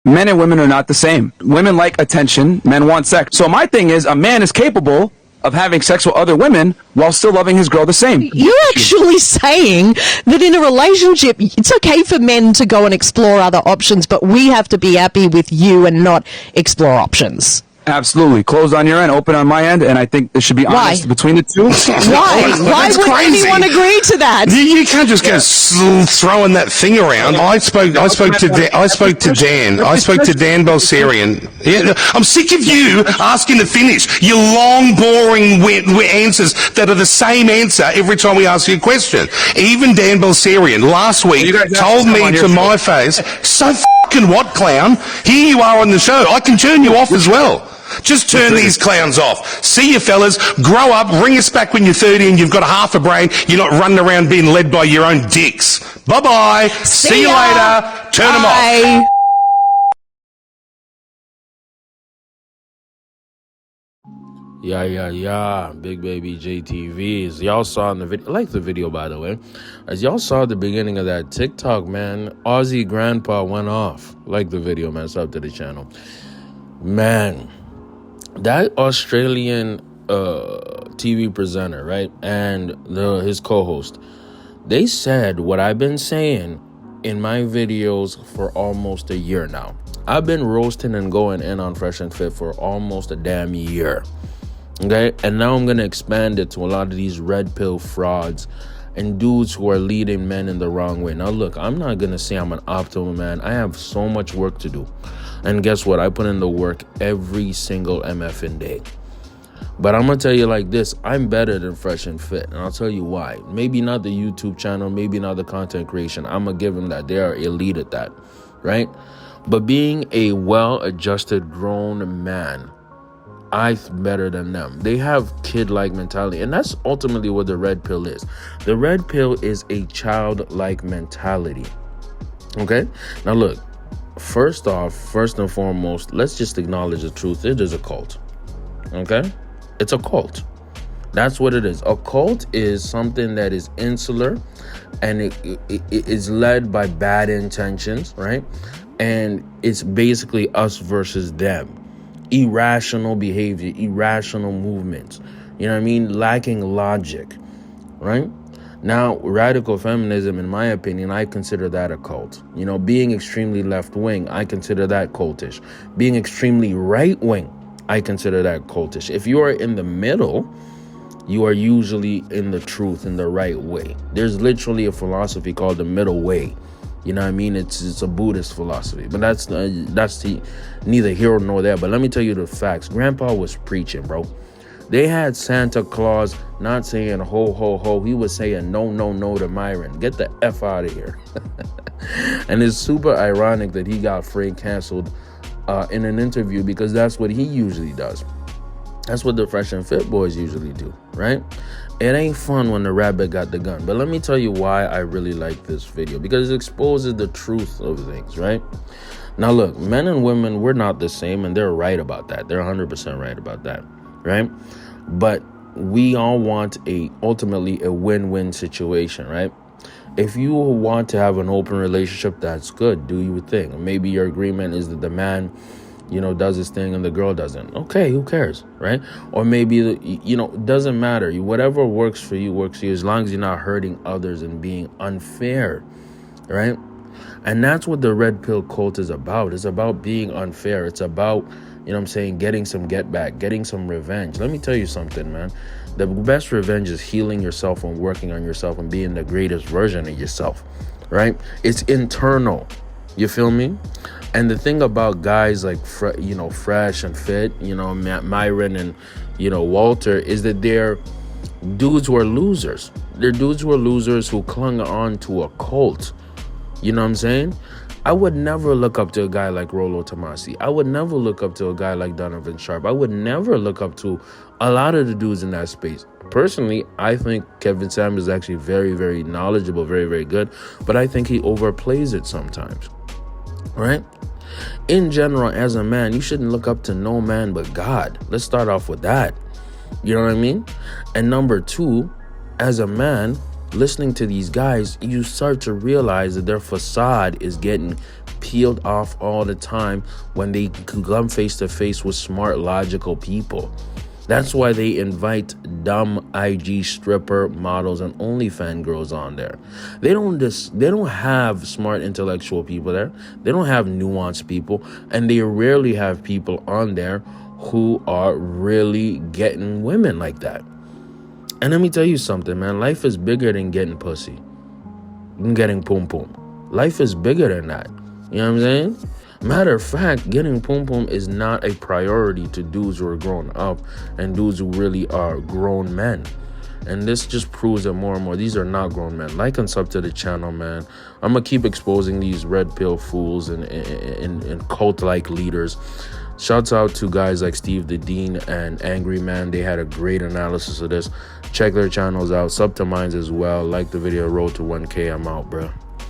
men and women are not the same. Women like attention, men want sex. So my thing is, a man is capable of having sex with other women while still loving his girl the same. You're actually saying that in a relationship, it's okay for men to go and explore other options, but we have to be happy with you and not explore options. Absolutely. Closed on your end, open on my end, and I think it should be honest between the two. Why? Why would anyone agree to that? You can't just go throwing that thing around. I spoke to Dan Balserian. Yeah, I'm sick of you asking to finish your long, boring answers that are the same answer every time we ask you a question. Even Dan Balserian last week told me to my face, "So fucking what, clown? Here you are on the show. I can turn you off as well. Just turn these clowns off. See you fellas, grow up, ring us back when you're 30 and you've got half a brain. You're not running around being led by your own dicks. Bye-bye. See you later. Turn them off." Yeah, Big Baby JTV. As y'all saw in the video, I like the video, by the way. As y'all saw at the beginning of that TikTok, man, Aussie Grandpa went off. Like the video, man. Sub to the channel. Man, that Australian TV presenter, right, and his co-host, they said what I've been saying in my videos for almost a year now. I've been roasting and going in on Fresh and Fit for almost a damn year. Okay, and now I'm going to expand it to a lot of these red pill frauds and dudes who are leading men in the wrong way. Now, look, I'm not going to say I'm an optimal man. I have so much work to do. And guess what? I put in the work every single MFing day. But I'm going to tell you like this. I'm better than Fresh and Fit. And I'll tell you why. Maybe not the YouTube channel. Maybe not the content creation. I'm going to give them that. They are elite at that. Right? But being a well-adjusted grown man, I'm better than them. They have kid-like mentality, and that's ultimately what the red pill is. The red pill is a childlike mentality. Okay? Now look, first and foremost, let's just acknowledge the truth. It is a cult. Okay? It's a cult. That's what it is. A cult is something that is insular, and it is led by bad intentions, right? And it's basically us versus them. Irrational behavior, irrational movements, you know what I mean? Lacking logic, right? Now, radical feminism, in my opinion, I consider that a cult. You know, being extremely left-wing, I consider that cultish. Being extremely right-wing, I consider that cultish. If you are in the middle, you are usually in the truth, in the right way. There's literally a philosophy called the middle way. You know what I mean? It's a Buddhist philosophy, but that's neither here nor there. But let me tell you the facts. Grandpa was preaching, bro. They had Santa Claus not saying ho, ho, ho. He was saying no, no, no to Myron. Get the F out of here. And it's super ironic that he got Frank canceled in an interview, because that's what he usually does. That's what the Fresh and Fit boys usually do, right? It ain't fun when the rabbit got the gun. But let me tell you why I really like this video. Because it exposes the truth of things, right? Now, look, men and women, we're not the same. And they're right about that. They're 100% right about that, right? But we all want ultimately a win-win situation, right? If you want to have an open relationship, that's good. Do your thing. Maybe your agreement is that the man, you know, does his thing and the girl doesn't. Okay, who cares, right? Or maybe, you know, it doesn't matter. Whatever works for you, as long as you're not hurting others and being unfair, right? And that's what the red pill cult is about. It's about being unfair. It's about, you know what I'm saying, getting some get back, getting some revenge. Let me tell you something, man. The best revenge is healing yourself and working on yourself and being the greatest version of yourself, right? It's internal. You feel me? And the thing about guys like, Fresh and Fit, you know, Myron and, you know, Walter, is that they're dudes who are losers. They're dudes who are losers who clung on to a cult. You know what I'm saying? I would never look up to a guy like Rollo Tomasi. I would never look up to a guy like Donovan Sharp. I would never look up to a lot of the dudes in that space. Personally, I think Kevin Sam is actually very, very knowledgeable, very, very good. But I think he overplays it sometimes. Right? In general, as a man, you shouldn't look up to no man but God. Let's start off with that. You know what I mean? And number two, as a man, listening to these guys, you start to realize that their facade is getting peeled off all the time when they can come face to face with smart, logical people. That's why they invite dumb IG stripper models and OnlyFans girls on there. They don't have smart intellectual people there. They don't have nuanced people, and they rarely have people on there who are really getting women like that. And let me tell you something, man. Life is bigger than getting pussy, than getting pum pum. Life is bigger than that. You know what I'm saying? Matter of fact, getting pum pum is not a priority to dudes who are grown up and dudes who really are grown men. And this just proves that more and more, these are not grown men. Like and sub to the channel, man. I'm going to keep exposing these red pill fools and cult-like leaders. Shouts out to guys like Steve the Dean and Angry Man. They had a great analysis of this. Check their channels out. Sub to mine as well. Like the video. Road to 1K. I'm out, bro.